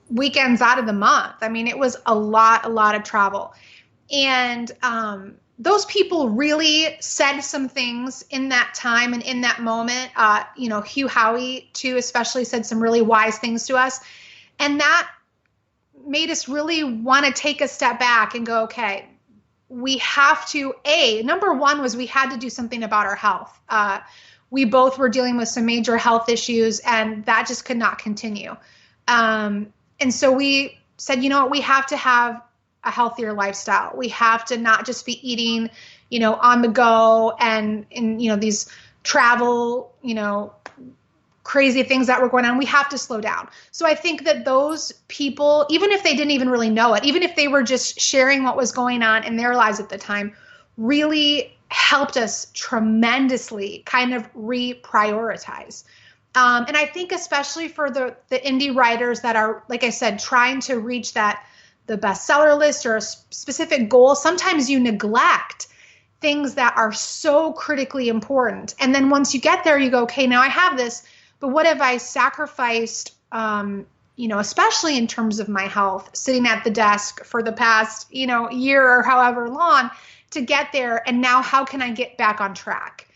weekends out of the month. I mean, it was a lot of travel. And those people really said some things in that time and in that moment. Hugh Howey, too, especially said some really wise things to us. And that made us really want to take a step back and go, okay, we have to, number one was we had to do something about our health. We both were dealing with some major health issues and that just could not continue. And so we said, we have to have a healthier lifestyle. We have to not just be eating, on the go and these travel, crazy things that were going on. We have to slow down. So I think that those people, even if they didn't even really know it, even if they were just sharing what was going on in their lives at the time, really helped us tremendously kind of reprioritize. And I think especially for the indie writers that are, like I said, trying to reach the bestseller list or a specific goal, sometimes you neglect things that are so critically important. And then once you get there, you go, okay, now I have this, but what have I sacrificed, especially in terms of my health, sitting at the desk for the past, year or however long to get there. And now how can I get back on track?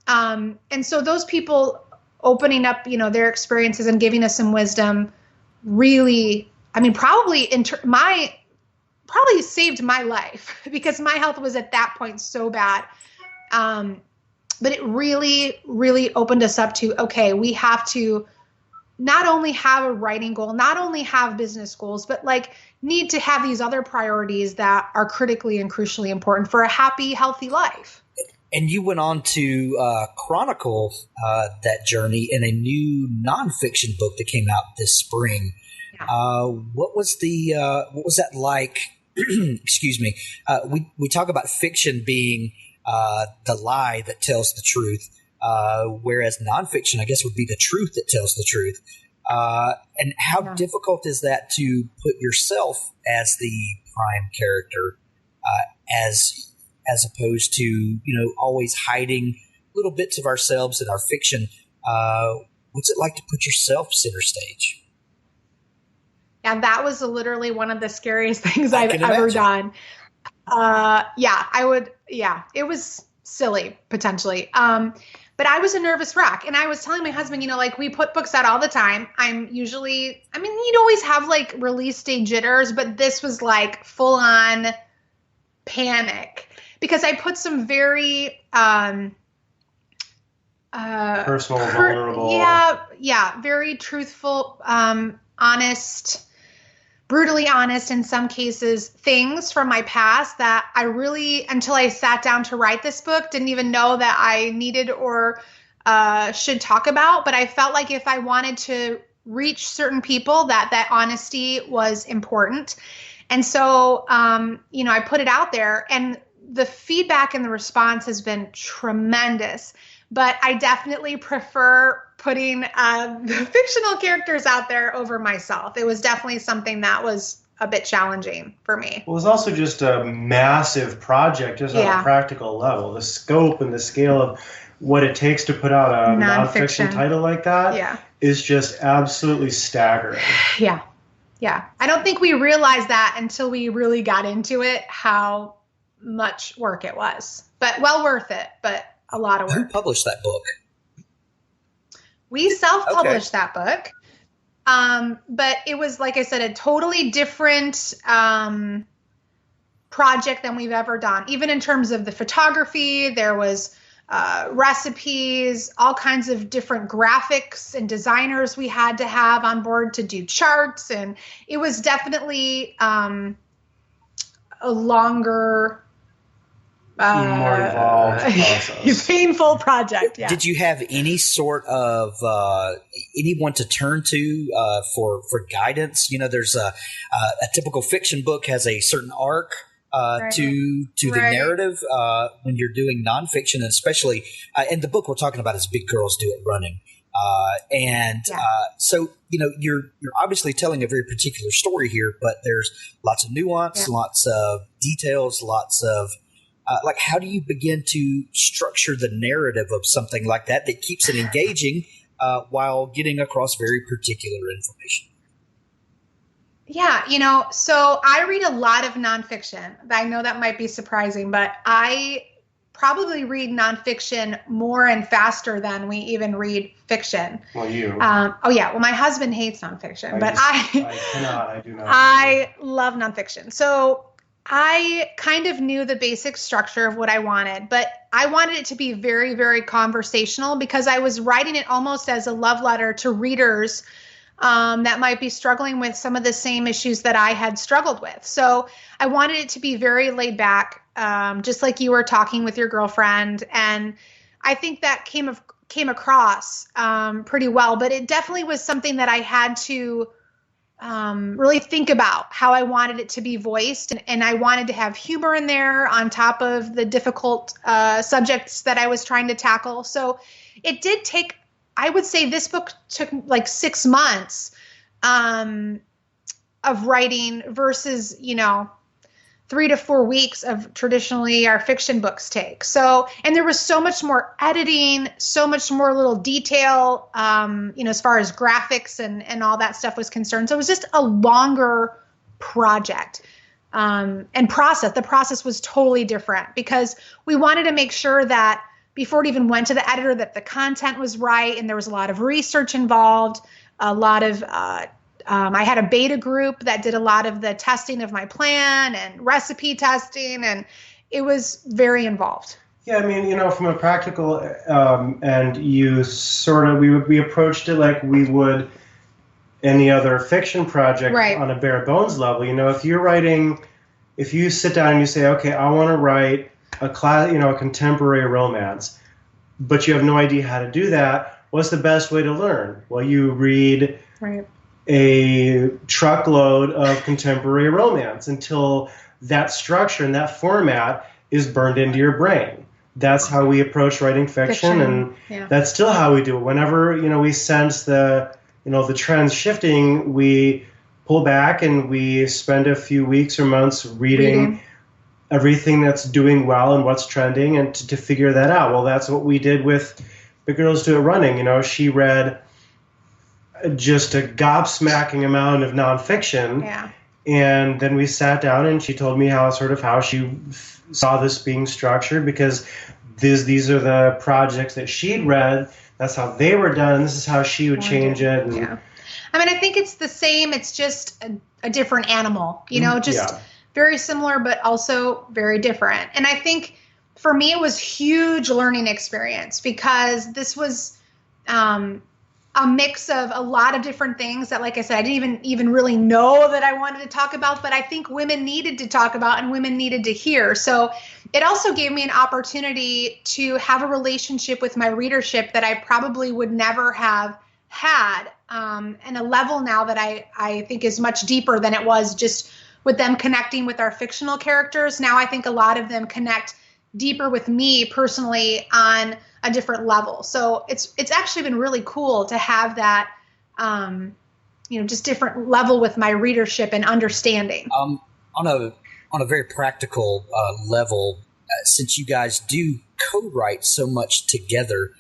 And so those people opening up, their experiences and giving us some wisdom really, probably probably saved my life because my health was at that point so bad. But it really, really opened us up to, okay, we have to not only have a writing goal, not only have business goals, but need to have these other priorities that are critically and crucially important for a happy, healthy life. And you went on to chronicle that journey in a new nonfiction book that came out this spring. Yeah. What was that like? Excuse me. We talk about fiction being the lie that tells the truth, whereas nonfiction, I guess, would be the truth that tells the truth. And how difficult is that to put yourself as the prime character, as opposed to, always hiding little bits of ourselves in our fiction? What's it like to put yourself center stage? Yeah, that was literally one of the scariest things I've ever done. It was silly, potentially. But I was a nervous wreck. And I was telling my husband, we put books out all the time. You'd always have like release day jitters, but this was like full on panic because I put some very personal, vulnerable. Yeah. Very truthful, honest, brutally honest in some cases, things from my past that I really, until I sat down to write this book, didn't even know that I needed or should talk about. But I felt like if I wanted to reach certain people, that honesty was important. And so, I put it out there, and the feedback and the response has been tremendous. But I definitely prefer putting the fictional characters out there over myself. It was definitely something that was a bit challenging for me. Well, it was also just a massive project, just on a practical level. The scope and the scale of what it takes to put out a nonfiction title like that is just absolutely staggering. Yeah. I don't think we realized that until we really got into it, how much work it was. But well worth it, but a lot of work. Who published that book? We self-published that book. But it was, like I said, a totally different project than we've ever done. Even in terms of the photography, there was recipes, all kinds of different graphics and designers we had to have on board to do charts. And it was definitely a longer, more involved process. Painful project. Yeah. Did you have any sort of anyone to turn to for guidance? There's a typical fiction book has a certain arc to the narrative. When you're doing nonfiction, and especially in the book we're talking about is Big Girls Do It Running. So you're obviously telling a very particular story here, but there's lots of nuance, lots of details, lots of how do you begin to structure the narrative of something like that keeps it engaging while getting across very particular information? Yeah, so I read a lot of nonfiction. I know that might be surprising, but I probably read nonfiction more and faster than we even read fiction. Well, you. Well, my husband hates nonfiction, I do not. I love nonfiction. So I kind of knew the basic structure of what I wanted, but I wanted it to be very, very conversational because I was writing it almost as a love letter to readers that might be struggling with some of the same issues that I had struggled with. So I wanted it to be very laid back, just like you were talking with your girlfriend. And I think that came across pretty well, but it definitely was something that I had to really think about how I wanted it to be voiced. And I wanted to have humor in there on top of the difficult subjects that I was trying to tackle. So it did take, I would say this book took like 6 months of writing versus, 3 to 4 weeks of traditionally our fiction books take. So, and there was so much more editing, so much more little detail, as far as graphics and all that stuff was concerned. So it was just a longer project and process. The process was totally different because we wanted to make sure that before it even went to the editor that the content was right. And there was a lot of research involved, a lot of I had a beta group that did a lot of the testing of my plan and recipe testing, and it was very involved. Yeah, from a practical and you sort of, we approached it like we would any other fiction project on a bare bones level. If you're writing, if you sit down and you say, okay, I want to write a contemporary romance, but you have no idea how to do that. What's the best way to learn? Well, you read a truckload of contemporary romance until that structure and that format is burned into your brain. That's how we approach writing fiction, and that's still how we do it. Whenever we sense the trends shifting, we pull back and we spend a few weeks or months reading everything that's doing well and what's trending, and to figure that out. Well, that's what we did with Big Girls Do It Running. She read just a gobsmacking amount of nonfiction, and then we sat down and she told me how she saw this being structured, because these are the projects that she'd read. That's how they were done, and this is how she would change it. And, I think it's the same. It's just a different animal, very similar, but also very different. And I think for me, it was huge learning experience, because this was a mix of a lot of different things that, like I said, I didn't even really know that I wanted to talk about, but I think women needed to talk about and women needed to hear. So it also gave me an opportunity to have a relationship with my readership that I probably would never have had, and a level now that I think is much deeper than it was just with them connecting with our fictional characters. Now I think a lot of them connect deeper with me personally on a different level. So it's actually been really cool to have that, just different level with my readership and understanding. On a very practical level, since you guys do co-write so much together,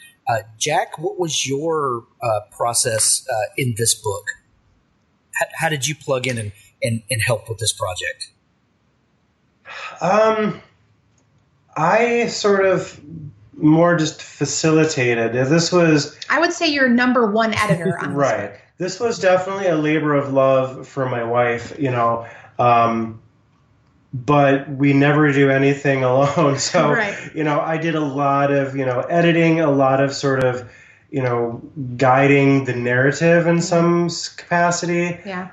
Jack, what was your process in this book? How did you plug in and help with this project? I sort of more just facilitated. This was, I would say, your number one editor on right. This was definitely a labor of love for my wife, but we never do anything alone. So, I did a lot of, editing, a lot of sort of, guiding the narrative in some capacity. Yeah.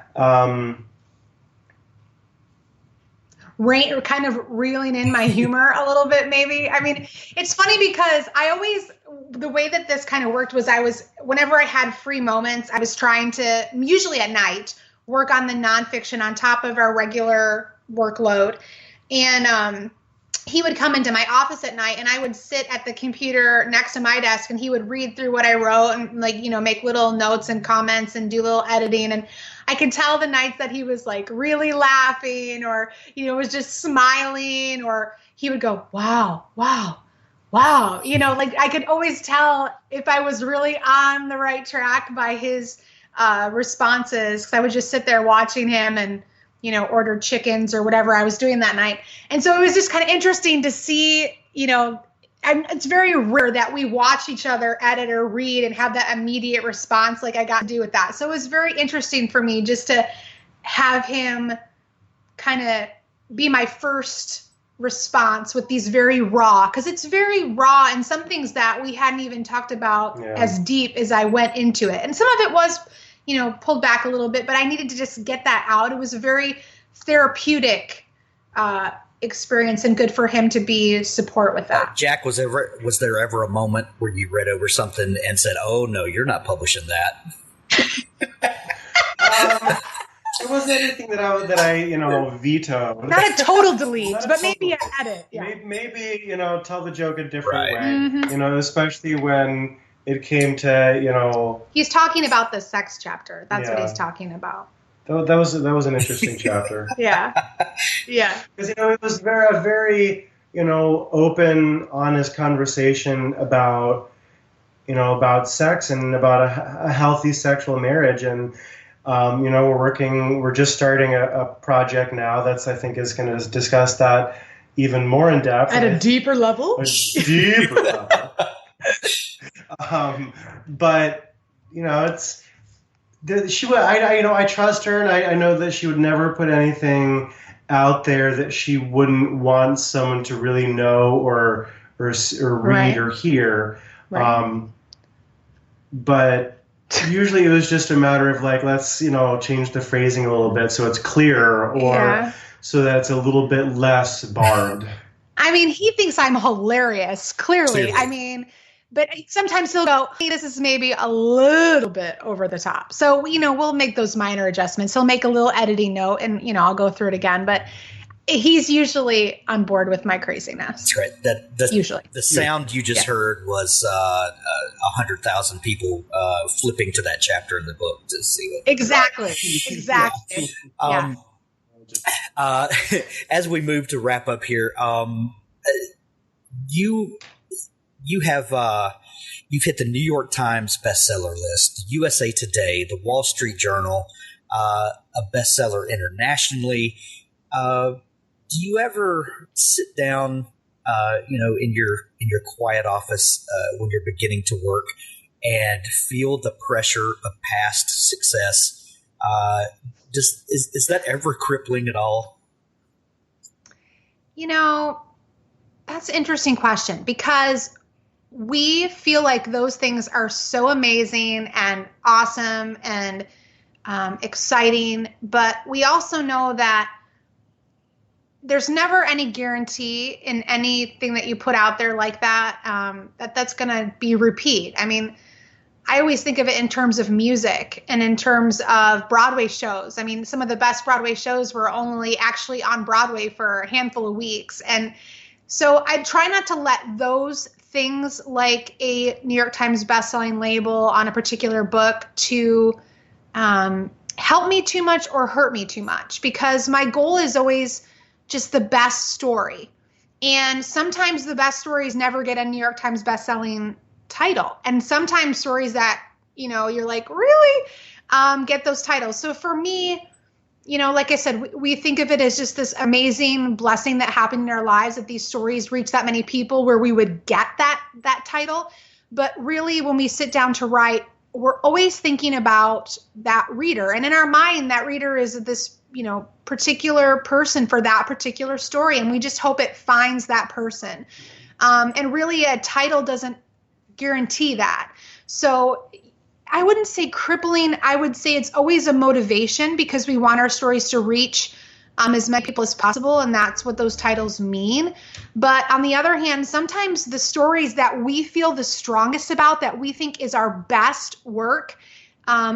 Kind of reeling in my humor a little bit, maybe. I mean, it's funny because the way that this kind of worked was whenever I had free moments, I was trying to, usually at night, work on the nonfiction on top of our regular workload. And he would come into my office at night, and I would sit at the computer next to my desk, and he would read through what I wrote and make little notes and comments and do little editing. And I could tell the nights that he was really laughing, or, was just smiling, or he would go, wow. I could always tell if I was really on the right track by his responses, because I would just sit there watching him and, order chickens or whatever I was doing that night. And so it was just kind of interesting to see, it's very rare that we watch each other edit or read and have that immediate response like I got to do with that. So it was very interesting for me just to have him kind of be my first response with these very raw, because it's very raw, and some things that we hadn't even talked about as deep as I went into it. And some of it was, pulled back a little bit, but I needed to just get that out. It was a very therapeutic experience, and good for him to be support with that. Jack, was there ever a moment where you read over something and said, "Oh no, you're not publishing that"? It wasn't anything that I vetoed. Not a total delete, but maybe an edit. Yeah. Maybe tell the joke a different way. Mm-hmm. Especially when it came to He's talking about the sex chapter. That's what he's talking about. That was an interesting chapter. Yeah. Because it was a very open, honest conversation about sex and about a healthy sexual marriage, and we're just starting a project now that's, I think, is going to discuss that even more in depth at a deeper level. But it's. She would, I trust her, and I know that she would never put anything out there that she wouldn't want someone to really know or read or hear. Right. But usually it was just a matter of let's change the phrasing a little bit so it's clearer, or so that it's a little bit less barbed. mean, he thinks I'm hilarious, clearly. I mean, but sometimes he'll go, hey, this is maybe a little bit over the top. So, we'll make those minor adjustments. He'll make a little editing note and, I'll go through it again. But he's usually on board with my craziness. That's right. Usually. The sound you just heard was 100,000 people flipping to that chapter in the book to see it. Exactly. As we move to wrap up here, you have you've hit the New York Times bestseller list, USA Today, the Wall Street Journal, a bestseller internationally. Do you ever sit down, in your quiet office when you're beginning to work and feel the pressure of past success? Is that ever crippling at all? That's an interesting question, because we feel like those things are so amazing and awesome and exciting, but we also know that there's never any guarantee in anything that you put out there like that, that's going to be repeat. I mean, I always think of it in terms of music and in terms of Broadway shows. I mean, some of the best Broadway shows were only actually on Broadway for a handful of weeks. And so I try not to let those things, like a New York Times bestselling label on a particular book, to help me too much or hurt me too much, because my goal is always just the best story. And sometimes the best stories never get a New York Times bestselling title. And sometimes stories that, you're like, really, get those titles. So for me, like I said, we think of it as just this amazing blessing that happened in our lives, that these stories reach that many people where we would get that title. But really, when we sit down to write, we're always thinking about that reader. And in our mind, that reader is this, particular person for that particular story. And we just hope it finds that person. And really, a title doesn't guarantee that. So I wouldn't say crippling. I would say it's always a motivation, because we want our stories to reach as many people as possible. And that's what those titles mean. But on the other hand, sometimes the stories that we feel the strongest about, that we think is our best work,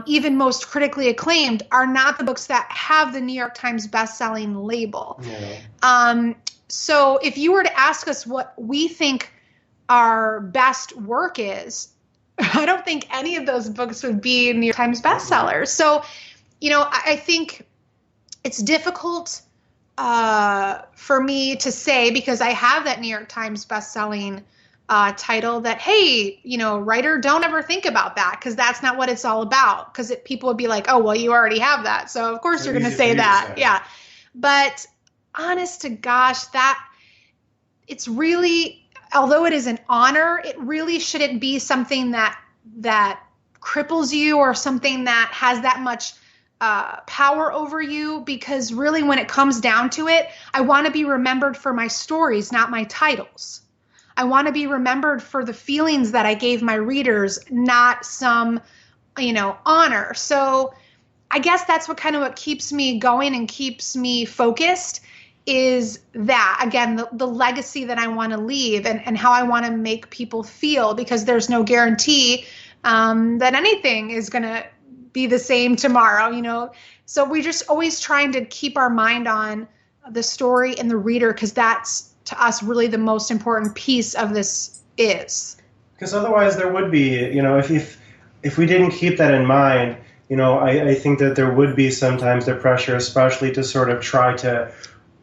even most critically acclaimed, are not the books that have the New York Times bestselling label. Yeah. So if you were to ask us what we think our best work is, I don't think any of those books would be New York Times bestsellers. So, I think it's difficult for me to say, because I have that New York Times bestselling title, that, hey, writer, don't ever think about that, because that's not what it's all about. Because people would be like, oh, well, you already have that, so of course you're going to say that. Yeah. But honest to gosh, that it's really, although it is an honor, it really shouldn't be something that cripples you, or something that has that much power over you. Because really, when it comes down to it, I want to be remembered for my stories, not my titles. I want to be remembered for the feelings that I gave my readers, not some, honor. So I guess that's what keeps me going and keeps me focused, is that, again, the legacy that I want to leave, and how I want to make people feel, because there's no guarantee that anything is going to be the same tomorrow, So we're just always trying to keep our mind on the story and the reader, because that's, to us, really the most important piece of this is. Because otherwise there would be, if we didn't keep that in mind, I think that there would be sometimes the pressure, especially to sort of try to,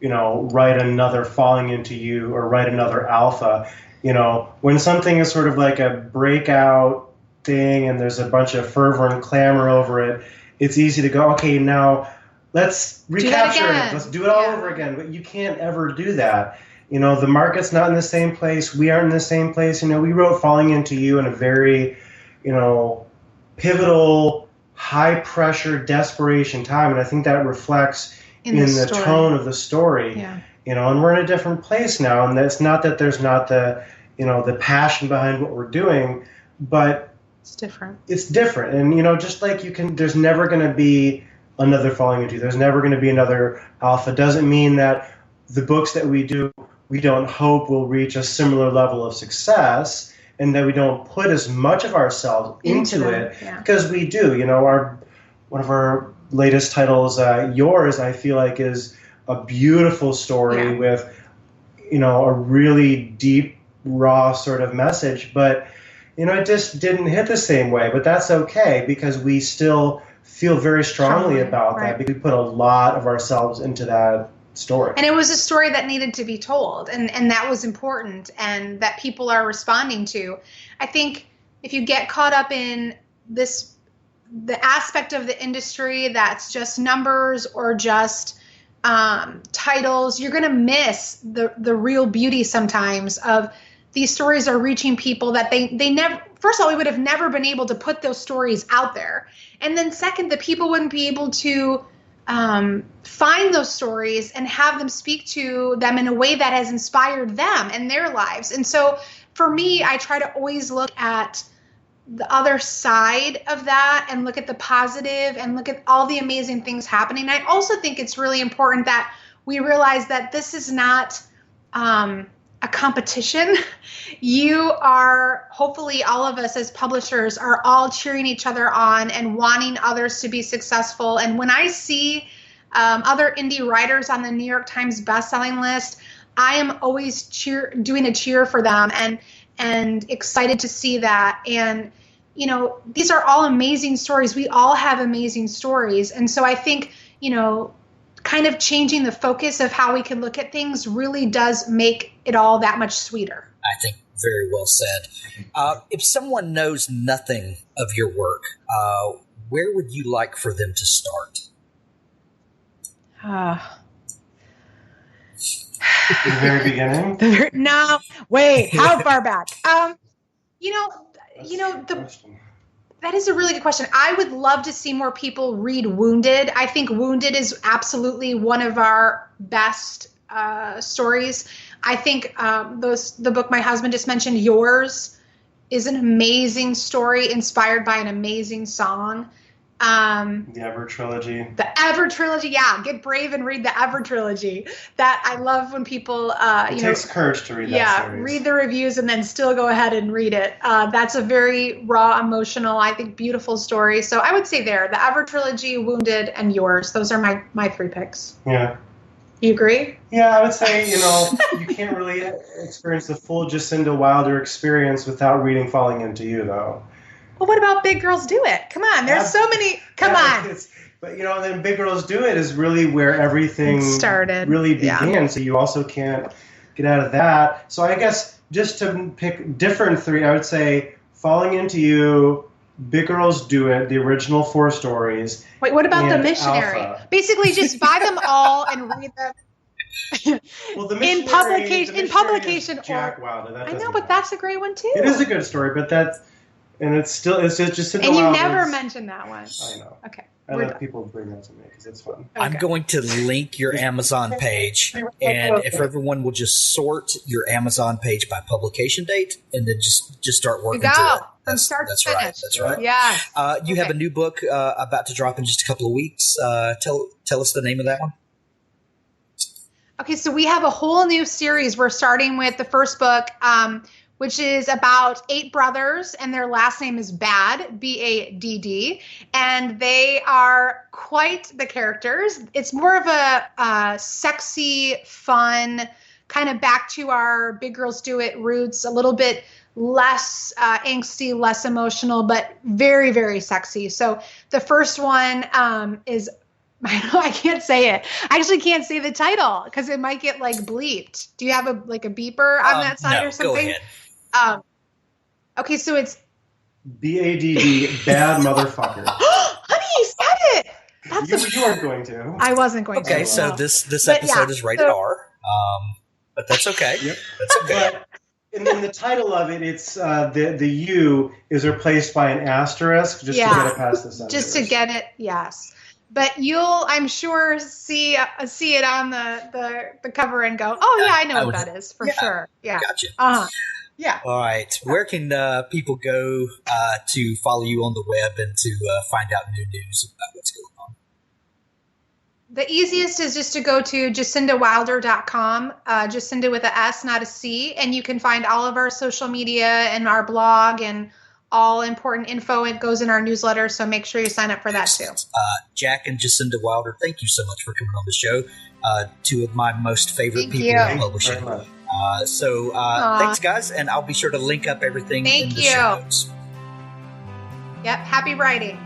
write another Falling Into You or write another Alpha. When something is sort of like a breakout thing and there's a bunch of fervor and clamor over it, it's easy to go, okay, now let's recapture it. Let's do it all over again. But you can't ever do that. The market's not in the same place. We aren't in the same place. We wrote Falling Into You in a very, pivotal, high-pressure, desperation time. And I think that reflects in the tone of the story. Yeah. And we're in a different place now. And it's not that there's not the, the passion behind what we're doing, but it's different. It's different. And, just like there's never going to be another Falling Into You. There's never going to be another Alpha. Doesn't mean that the books that we do we don't hope will reach a similar level of success, and that we don't put as much of ourselves into it, because we do. One of our latest titles, Yours, I feel like is a beautiful story with, a really deep, raw sort of message, but it just didn't hit the same way. But that's okay, because we still feel very strongly about that, because we put a lot of ourselves into that story. And it was a story that needed to be told, and that was important, and that people are responding to. I think if you get caught up in the aspect of the industry that's just numbers or just titles, you're going to miss the real beauty sometimes of these stories are reaching people that they never, first of all, we would have never been able to put those stories out there. And then second, the people wouldn't be able to find those stories and have them speak to them in a way that has inspired them and their lives. And so for me, I try to always look at the other side of that and look at the positive and look at all the amazing things happening. I also think it's really important that we realize that this is not a competition. You are, hopefully all of us as publishers are all cheering each other on and wanting others to be successful. And when I see other indie writers on the New York Times bestselling list, I am always doing a cheer for them and excited to see that. And, these are all amazing stories. We all have amazing stories. And so I think, kind of changing the focus of how we can look at things really does make it all that much sweeter. I think very well said. If someone knows nothing of your work, where would you like for them to start? The very beginning? No, wait, how far back? That is a really good question. I would love to see more people read Wounded. I think Wounded is absolutely one of our best stories. I think the book my husband just mentioned, Yours, is an amazing story inspired by an amazing song. The Ever trilogy. The Ever trilogy, yeah. Get brave and read the Ever trilogy. That I love when people, it takes courage to read that series. Read the reviews and then still go ahead and read it. That's a very raw, emotional, I think, beautiful story. So I would say the Ever trilogy, Wounded, and Yours. Those are my three picks. Yeah. You agree? Yeah, I would say, you can't really experience the full Jasinda Wilder experience without reading Falling Into You, though. Well, what about Big Girls Do It? Come on, there's so many. Come on. But then Big Girls Do It is really where everything started. Really began. Yeah. So you also can't get out of that. So I guess just to pick different three, I would say Falling Into You, Big Girls Do It, the original 4 stories. Wait, what about The Missionary? Alpha. Basically, just buy them all and read them. Well, the in publication. Jack Wilder. I know, but that's a great one too. It is a good story, but that's. And it's just in the And you wild, never mentioned that one. I know. Okay. I let people bring that to me because it's fun. Okay. I'm going to link your Amazon page, and if everyone will just sort your Amazon page by publication date, and then just start working to it. That's right. That's right. Yeah. You have a new book about to drop in just a couple of weeks. Tell us the name of that one. Okay, so we have a whole new series. We're starting with the first book, which is about 8 brothers, and their last name is Bad, B-A-D-D, and they are quite the characters. It's more of a sexy, fun, kind of back to our Big Girls Do It roots, a little bit less angsty, less emotional, but very, very sexy. So the first one is... I can't say it. I actually can't say the title because it might get bleeped. Do you have a beeper on that side or something? Go ahead. Okay, so it's B-A-D-D, bad motherfucker. Honey, you said it. You weren't going to. I wasn't going to. Okay, so this episode is rated R, but that's okay. Yep. That's okay. But in the title of it, it's the U is replaced by an asterisk just to get it past the center. Just to get it, yes. But you'll, I'm sure, see it on the cover and go, oh yeah, I know what that is for sure. Yeah. Gotcha. Yeah. All right. Where can people go to follow you on the web and to find out new news about what's going on? The easiest is just to go to jasindawilder.com, Jasinda with a S, not a C, and you can find all of our social media and our blog and all important info. It goes in our newsletter, so make sure you sign up for that too. Jack and Jasinda Wilder, thank you so much for coming on the show. Two of my most favorite people in publishing. Thanks, guys, and I'll be sure to link up everything in the show notes. Yep, happy writing.